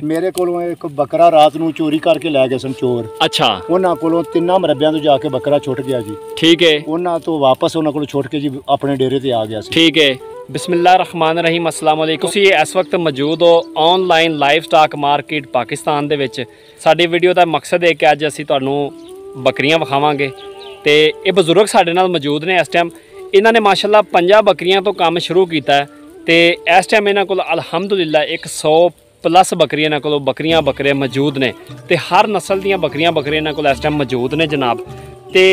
मेरे कोलों एक बकरा रात नूं चोरी करके लै गए सन चोर। अच्छा, उन्हां कोलों 3 मरब्बियां तो जाके बकरा छुट गया जी। ठीक है। उन्हां तो वापस उन्हां कोलों छुट के जी अपने डेरे ते आ गया सी। ठीक है। बिस्मिल्लाहिर्रहमानिर्रहीम, अस्सलाम वालेकुम। तुसीं इस वक्त मौजूद हो online live stock market Pakistan दे विच। साडी वीडियो दा मकसद है कि अज असीं तुहानूं बकरियां विखावांगे ते ये बजुर्ग साडे नाल मौजूद ने। इस टाइम इन्हां ने माशाअल्लाह 50 बकरियां तो काम शुरू कीता है ते इस टाइम इन्हां कोल अलहमदुलिल्लाह 100+ बकरियां इन्हां कोल बकरे मौजूद ने ते हर नस्ल दीयां बकरियां इन्हां कोल इस टाइम मौजूद ने जनाब। ते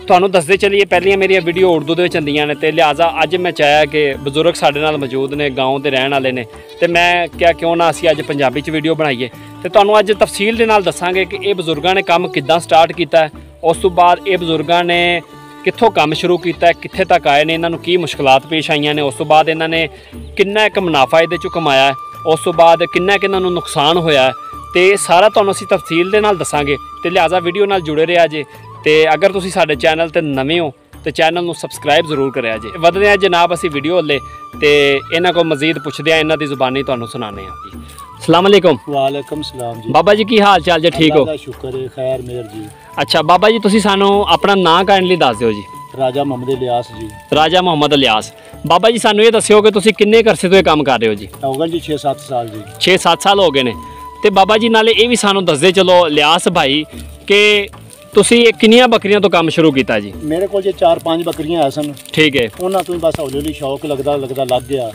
तुहानूं दसदे चलिए, पहलियां मेरियां वीडियो उर्दू दे विच आंदियां ने ते लिहाजा अज मैं चाहेआ कि बजुर्ग साडे नाल मौजूद ने, गाँव दे रहण वाले ने, ते मैं क्या क्यों ना असीं अज पंजाबी च वीडियो बनाईए ते तुहानूं अज तफसील दे नाल दस्सांगे कि ये बजुर्गां ने काम किद्दां स्टार्ट कीता है, उस तो बाद ये बजुर्गां ने कित्थों काम शुरू किया है, कित्थे तक आए ने, इन्हां नूं की मुश्किलात पेश आईयां ने, उस तो बाद इन्हां ने किन्ना एक मुनाफा इहदे चों कमाया है, उस तो बाद किन्ना कि इन्हां नूं नुकसान होया है, तो सारा तुहानूं असीं तफसील दे नाल दस्सांगे। तो लिहाजा वीडियो नाल जुड़े रहा जे। तो अगर तुसीं साडे चैनल ते नवें हो तो चैनल नूं सबसक्राइब जरूर करिया जे। वधदे आ जनाब असीं वीडियो हल्ले ते इन्हां कोल मजीद पुछदे आ, इन्हां दी ज़ुबानी तुहानूं सुनाने आ जी। अस्सलाम वालेकुम। वालेकुम सलाम जी। बाबा जी की हाल चाल जे? ठीक हो? अल्लाह दा शुक्र है, खैर मेहर जी। अच्छा बाबा जी, तुसीं सानूं अपना नाम काइंडली दस दिओ जी। राजा मोहम्मद इलियास जी। राजा मोहम्मद इलियास। बाबा जी सानूं ये दस्सिओ कि तुसीं किन्ने अरसे तो ये काम कर रहे हो जी? हो गए जी 6-7 साल जी। 6-7 साल हो गए ने। ते बाबा जी नाले ये भी सानूं दसदे चलो इलियास भाई कि तुसीं किन्नियां बकरियां तो काम शुरू किया जी? मेरे को जी 4-5 बकरियां है सन। ठीक है। उन्हां तो ही बस हौली हौली शौक लगदा लग गया।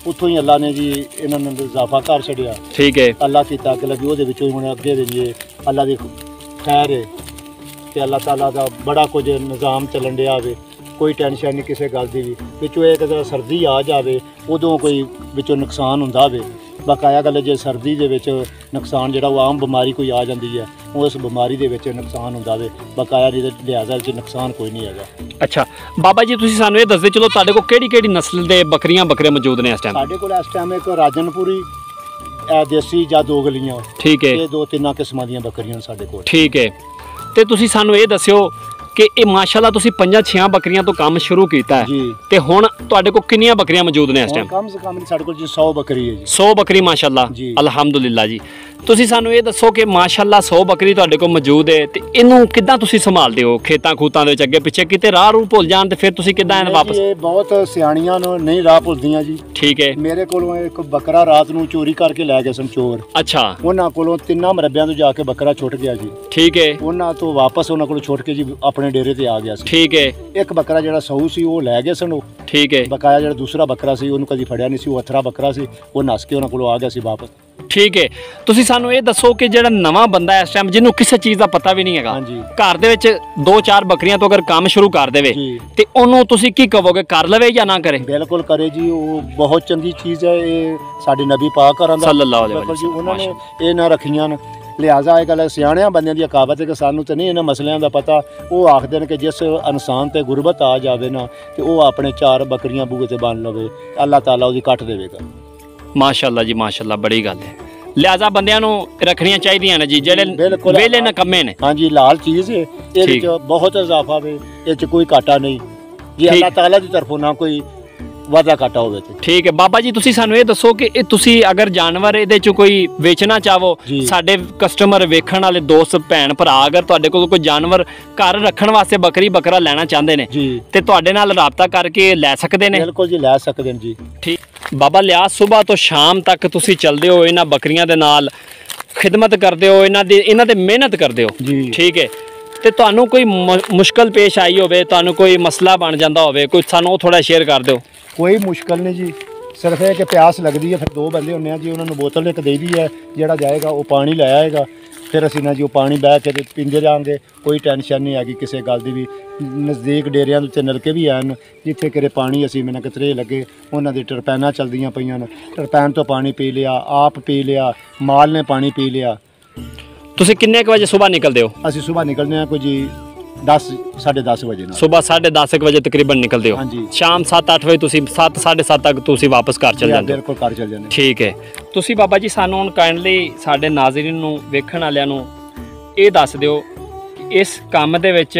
उत्थों ही अल्लाह ने जी इन्हां नूं इजाफा कर छड़िया। ठीक है। अल्लाह कीता कि लगी ओहदे विचों ही हुण अगे दे जी अल्लाह दी खैर है कि अल्लाह ताला दा बड़ा कुछ निज़ाम चलन दिया वे। कोई टेंशन नहीं किसी गल दी भी। विचों एक सर्दी आ जाए उदों कोई विचों नुकसान हुंदा वे। बकाया गल जे सर्दी दे विच नुकसान जिहड़ा वो आम बीमारी कोई आ जाती है, उस बीमारी दे विच नुकसान हुंदा वे। बकाया जी लिहाजा च नुकसान कोई नहीं हैगा। अच्छा बाबा जी, तुसीं सानूं ये दसदे चलो तुहाडे कोल किहड़ी नस्ल दे बकरे मौजूद ने इस टाइम? साडे कोल इस टाइम एक राजनपुरी देसी जां दो गलियां। ठीक है। ये 2-3 किस्मां दीयां बकरियां साडे कोल। ठीक है। ते तुसीं सानूं ये दस्सिओ कि ये माशाअल्लाह तुसीं 5-6 बकरियां तो काम शुरू किया है जी। ते हुण तुहाडे कोल किन्नियां बकरियां मौजूद ने इस टाइम? कम से कम साडे कोल जी 100 बकरी है जी। 100 बकरी माशाअल्लाह जी। अलहमदुलिल्लाह जी। तुसीं सानूं ये दस्सो कि माशाअल्लाह 100 बकरी तुहाडे कोल मौजूद है ते इनू किद्दां तुसीं संभालदे हो? खेतां खूतां दे विच अगे पिछे किते राह रूह भुल जाण ते फिर तुसीं किद्दां वापस? ये बहुत सियाणियां नहीं राह भुलदियां जी। ठीक है। मेरे कोलों एक बकरा रात नूं चोरी करके लै गए सन चोर। अच्छा। उन्हां कोलों 3 मरब्बियां तो जाके बकरा छुट गया जी। ठीक है। उन्हां तो वापस उन्हां कोलों छुट के जी अपने डेरे ते आ गया सी। ठीक है। एक बकरा जिहड़ा सऊ सी वो लै गए सन। ठीक है। बकाया जिहड़ा दूसरा बकरा सी उन्होंने कदी फड़िया नहीं सी, वो अथरा बकरा सी, वो नस के उन्हां कोलों आ गया सी वापस। ठीक है। तुसीं सानूं ये दस्सो कि जिहड़ा नवां बंदा है इस टाइम जिन्हों किसी चीज़ का पता भी नहीं है, हाँ जी, घर दे विच 2-4 बकरियां तो अगर काम शुरू कर देवे ते उन्होंने तुसीं की कहोगे, कर लवे या ना करे? बिल्कुल करे जी, वो बहुत चंगी चीज़ है। ये साडे नबी पाक सल्लल्लाहु अलैहि वसल्लम उन्होंने ये ना रखियां न। लिहाजा ये गल सियाणियां बंदियां दी कहावत है कि सानू तो नहीं इन्हां मसलियां दा पता। वो आखदे ने कि जिस इंसान ते गुरबत आ जावे ना ते वो अपने 4 बकरियां बूहे ते बन लवे, अल्लाह ताला उसदी कट देवेगा। माशाअल्लाह जी माशाअल्लाह, बड़ी गल है। लिहाजा बंदियां नूं रखनियां चाहिदियां ने जी जेहड़े वेले नकम्मे ने। हाँ जी, लाल चीज़ है, ये बहुत इजाफा वे, ये कोई घाटा नहीं जी, अल्लाह ताला दी तरफों ना कोई वादा घाटा होवे। ठीक है। बाबा जी तुसीं सानूं ये दस्सो कि तुसीं अगर जानवर इहदे चों कोई बेचना चाहो, साडे कस्टमर वेखण वाले दोस्त भैन भरा अगर तुहाडे कोल कोई जानवर घर रखण वास्ते बकरी बकरा लेना चाहते ने ते तुहाडे नाल राबता करके लै सकदे ने? बिल्कुल जी, लै सकदे ने जी। ठीक। बाबा लिहाज सुबह तो शाम तक तुसीं चलदे हो, इन्हां बकरियां दे नाल खिदमत करदे हो, इन्हां ते मेहनत करदे हो। ठीक है। ते तुहानूं कोई मुश्किल पेश आई होवे, तुहानूं कोई मसला बन जांदा होवे, कोई सानूं थोड़ा शेयर कर दिओ। कोई मुश्किल नहीं जी, सिर्फ है कि प्यास लगती है, फिर 2 बंदे होने जी, उन्होंने बोतल एक दे दी है, जोड़ा जाएगा वो पानी ले आएगा, फिर असीं ना जी वो पानी बह के पींदे जाएंगे। कोई टेंशन नहीं हैगी किसी गल की भी। नज़दीक डेरियां दे नलके भी हैं जिथे किरे पानी असीं मैंने कितरे लगे, उन्होंने टरपैनां चलदियां पईयां न, टरपैन तो पानी पी लिया, आप पी लिया, माल ने पानी पी लिया। तुसीं किन्ने बजे सुबह निकलते हो? असीं सुबह निकलने हैं कोई जी 10-10:30 बजे। सुबह 10:30 बजे तकरीबन निकलते हो? हाँ जी। शाम 7-8 बजे तुसीं 7-7:30 तक तुसीं वापस घर चल जाते हो? बिल्कुल घर चल जाते। ठीक है। तुसीं बाबा जी सानूं हुण काइंडली साडे नाज़रीन नूं वेखण वालिआं नूं ये दस दिओ कि इस काम दे विच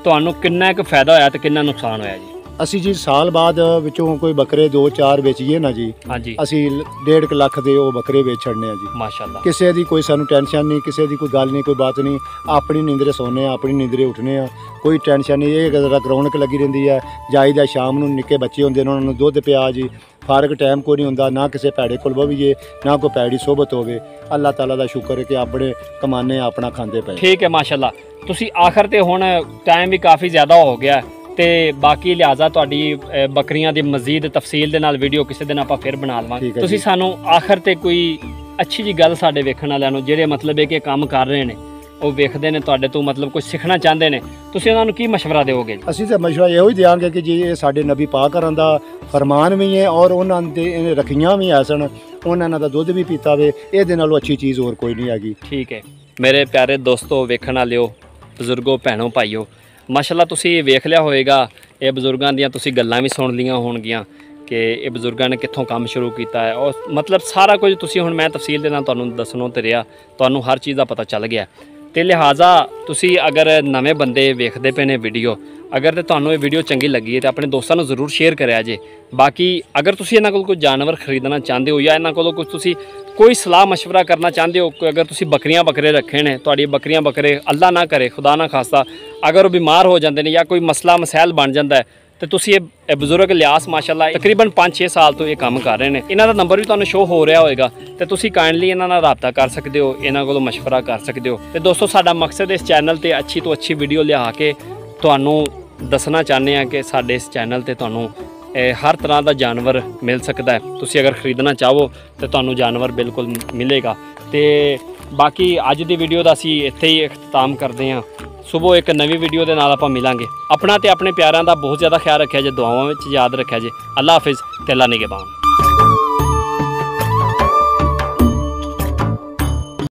तुहानूं किन्ना क फायदा होया ते किन्ना नुकसान होया जी? ਅਸੀਂ ਜੀ ਸਾਲ ਬਾਅਦ ਵਿੱਚੋਂ ਕੋਈ ਬੱਕਰੇ 2-4 ਵੇਚੀਏ ਨਾ ਜੀ, ਹਾਂਜੀ ਅਸੀਂ 1.5 ਲੱਖ ਦੇ ਉਹ ਬੱਕਰੇ ਵੇਚ ਛੱਡਨੇ ਆ ਜੀ। ਮਾਸ਼ਾਅੱਲਾ। ਕਿਸੇ ਦੀ ਕੋਈ ਸਾਨੂੰ ਟੈਨਸ਼ਨ ਨਹੀਂ, ਕਿਸੇ ਦੀ ਕੋਈ ਗੱਲ ਨਹੀਂ, ਕੋਈ ਬਾਤ ਨਹੀਂ। ਆਪਣੀ ਨੀਂਦਰੇ ਸੌਂਦੇ ਆ, ਆਪਣੀ ਨੀਂਦਰੇ ਉੱਠਨੇ ਆ, ਕੋਈ ਟੈਨਸ਼ਨ ਨਹੀਂ। ਇਹ ਜ਼ਰਾ ਰੌਣਕ ਲੱਗੀ ਰਹਿੰਦੀ ਹੈ। ਜਾਈਦਾ ਸ਼ਾਮ ਨੂੰ, ਨਿੱਕੇ ਬੱਚੇ ਹੁੰਦੇ ਨੇ ਉਹਨਾਂ ਨੂੰ ਦੁੱਧ ਪਿਆ ਜੀ, ਫਾਰਗ ਟਾਈਮ ਕੋਈ ਨਹੀਂ ਹੁੰਦਾ, ਨਾ ਕਿਸੇ ਭੈੜੇ ਕੋਲ ਬਵੀਏ, ਨਾ ਕੋਈ ਭੈੜੀ ਸੋਬਤ ਹੋਵੇ। ਅੱਲਾਹ ਤਾਲਾ ਦਾ ਸ਼ੁਕਰ ਹੈ ਕਿ ਆਪਣੇ ਕਮਾਨੇ ਆਪਣਾ ਖਾਂਦੇ ਪਏ। ਠੀਕ ਹੈ ਮਾਸ਼ਾਅੱਲਾ। ਤੁਸੀਂ ਆਖਰ ਤੇ ਹੁਣ ਟਾਈਮ ਵੀ ਕਾਫੀ ਜ਼ਿਆਦਾ ਹੋ ਗਿਆ ਤੇ ਬਾਕੀ ਲਿਹਾਜ਼ਾ ਤੁਹਾਡੀ ਬੱਕਰੀਆਂ ਦੀ ਮਜ਼ੀਦ ਤਫਸੀਲ ਦੇ ਨਾਲ ਵੀਡੀਓ ਕਿਸੇ ਦਿਨ ਆਪਾਂ ਫਿਰ ਬਣਾ ਲਵਾਂਗੇ। ਠੀਕ ਹੈ ਤੁਸੀਂ ਜੀ। ਸਾਨੂੰ ਆਖਰ ਤੇ ਕੋਈ ਅੱਛੀ ਜੀ ਗੱਲ ਸਾਡੇ ਵੇਖਣ ਵਾਲਿਆਂ ਨੂੰ, ਜਿਹੜੇ ਮਤਲਬ ਹੈ ਕਿ ਕੰਮ ਕਰ ਰਹੇ ਨੇ, ਉਹ ਵੇਖਦੇ ਨੇ ਤੁਹਾਡੇ ਤੋਂ, ਮਤਲਬ ਕੁਝ ਸਿੱਖਣਾ ਚਾਹੁੰਦੇ ਨੇ, ਤੁਸੀਂ ਉਹਨਾਂ ਨੂੰ ਕੀ ਮਸ਼ਵਰਾ ਦਿਓਗੇ? ਅਸੀਂ ਤਾਂ ਮਸ਼ਵਰਾ ਇਹੋ ਹੀ ਦਿਆਂਗੇ ਕਿ ਜੀ ਇਹ ਸਾਡੇ ਨਬੀ ਪਾਕ ਹਰਾਂ ਦਾ ਫਰਮਾਨ ਵੀ ਹੈ ਔਰ ਉਹਨਾਂ ਦੇ ਰੱਖੀਆਂ ਵੀ ਐਸਣ, ਉਹਨਾਂ ਦਾ ਦੁੱਧ ਵੀ ਪੀਤਾ ਵੇ। ਇਹਦੇ ਨਾਲੋਂ ਅੱਛੀ ਚੀਜ਼ ਹੋਰ ਕੋਈ ਨਹੀਂ ਹੈਗੀ। ਠੀਕ ਹੈ ਮੇਰੇ ਪਿਆਰੇ ਦੋਸਤੋ, ਵੇਖਣ ਵਾਲਿਓ, ਬਜ਼ੁਰਗੋ, ਭੈਣੋ, ਭਾਈਓ, ਮਾਸ਼ਾਅੱਲਾ ਤੁਸੀਂ ਵੇਖ ਲਿਆ ਹੋਵੇਗਾ, ਇਹ ਬਜ਼ੁਰਗਾਂ ਦੀਆਂ ਤੁਸੀਂ ਗੱਲਾਂ ਵੀ ਸੁਣ ਲੀਆਂ ਹੋਣਗੀਆਂ ਕਿ ਇਹ ਬਜ਼ੁਰਗਾਂ ਨੇ ਕਿੱਥੋਂ ਕੰਮ ਸ਼ੁਰੂ ਕੀਤਾ ਹੈ, ਔਰ ਮਤਲਬ ਸਾਰਾ ਕੁਝ ਤੁਸੀਂ ਹੁਣ ਮੈਂ ਤਫਸੀਲ ਦੇ ਨਾਲ ਤੁਹਾਨੂੰ ਦੱਸਣੋਂ ਤੇ ਰਿਹਾ, ਤੁਹਾਨੂੰ ਹਰ ਚੀਜ਼ ਦਾ ਪਤਾ ਚੱਲ ਗਿਆ। ਤੇ ਲਿਹਾਜ਼ਾ ਤੁਸੀਂ ਅਗਰ ਨਵੇਂ ਬੰਦੇ ਵੇਖਦੇ ਪਏ ਨੇ ਵੀਡੀਓ, ਅਗਰ ਤੇ ਤੁਹਾਨੂੰ ਇਹ ਵੀਡੀਓ ਚੰਗੀ ਲੱਗੀ ਹੈ ਤਾਂ ਆਪਣੇ ਦੋਸਤਾਂ ਨੂੰ ਜ਼ਰੂਰ ਸ਼ੇਅਰ ਕਰਿਆ ਜੇ। ਬਾਕੀ ਅਗਰ ਤੁਸੀਂ ਇਹਨਾਂ ਕੋਲ ਕੋਈ ਜਾਨਵਰ ਖਰੀਦਣਾ ਚਾਹੁੰਦੇ ਹੋ ਜਾਂ ਇਹਨਾਂ ਕੋਲੋਂ ਕੁਝ ਤੁਸੀਂ ਕੋਈ ਸਲਾਹ ਮਸ਼ਵਰਾ ਕਰਨਾ ਚਾਹੁੰਦੇ ਹੋ, ਅਗਰ ਤੁਸੀਂ ਬੱਕਰੀਆਂ ਬੱਕਰੇ ਰੱਖੇ ਨੇ, ਤੁਹਾਡੀ ਬੱਕਰੀਆਂ ਬੱਕਰੇ ਅੱਲਾ ਨਾ ਕਰੇ, ਖੁਦਾ ਨਾ ਖਾਸਤਾ, ਅਗਰ ਉਹ ਬਿਮਾਰ ਹੋ ਜਾਂਦੇ ਨੇ ਜਾਂ ਕੋਈ ਮਸਲਾ ਮਸੈਲ ਬਣ ਜਾਂਦਾ ਹੈ, ਤੇ ਤੁਸੀਂ ਇਹ ਬਜ਼ੁਰਗ ਲਿਆਸ ਮਾਸ਼ਾਅੱਲਾ ਤਕਰੀਬਨ 5-6 ਸਾਲ ਤੋਂ ਇਹ ਕੰਮ ਕਰ ਰਹੇ ਨੇ। ਇਹਨਾਂ ਦਾ ਨੰਬਰ ਵੀ ਤੁਹਾਨੂੰ ਸ਼ੋ ਹੋ ਰਿਹਾ ਹੋਏਗਾ ਤੇ ਤੁਸੀਂ ਕਾਈਂਡਲੀ ਇਹਨਾਂ ਨਾਲ ਰਾਬਤਾ ਕਰ ਸਕਦੇ ਹੋ, ਇਹਨਾਂ ਕੋਲੋਂ ਮਸ਼ਵਰਾ ਕਰ ਸਕਦੇ ਹੋ। ਤੇ ਦੋਸਤੋ, ਸਾਡਾ ਮਕਸਦ ਇਸ ਚੈਨਲ ਤੇ ਅੱਛੀ ਤੋਂ ਅੱਛੀ ਵੀਡੀਓ ਲਿਆ ਕੇ ਤੁਹਾਨੂੰ ਦੱਸਣਾ ਚਾਹੁੰਦੇ ਹਾਂ ਕਿ ਸਾਡੇ ਇਸ ਚੈਨਲ ਤੇ ਤੁਹਾਨੂੰ ਹਰ ਤਰ੍ਹਾਂ ਦਾ ਜਾਨਵਰ ਮਿਲ ਸਕਦਾ ਹੈ। ਤੁਸੀਂ ਅਗਰ ਖਰੀਦਣਾ ਚਾਹੋ ਤਾਂ ਤੁਹਾਨੂੰ ਜਾਨਵਰ ਬਿਲਕੁਲ ਮਿਲੇਗਾ। ਤੇ ਬਾਕੀ ਅੱਜ ਦੀ ਵੀਡੀਓ ਦਾ ਅਸੀਂ ਇੱਥੇ ਹੀ ਇਖਤਤਾਮ ਕਰਦੇ ਹਾਂ। ਸੁਬਹ ਇੱਕ ਨਵੀਂ ਵੀਡੀਓ ਦੇ ਨਾਲ ਆਪਾਂ ਮਿਲਾਂਗੇ। ਆਪਣਾ ਤੇ ਆਪਣੇ ਪਿਆਰਿਆਂ ਦਾ ਬਹੁਤ ਜ਼ਿਆਦਾ ਖਿਆਲ ਰੱਖਿਆ ਜੇ, ਦੁਆਵਾਂ ਵਿੱਚ ਯਾਦ ਰੱਖਿਆ ਜੇ। ਅੱਲਾ ਹਾਫਿਜ਼ ਤੇ ਅੱਲਾ ਨਿਗਹਿਬਾਨ।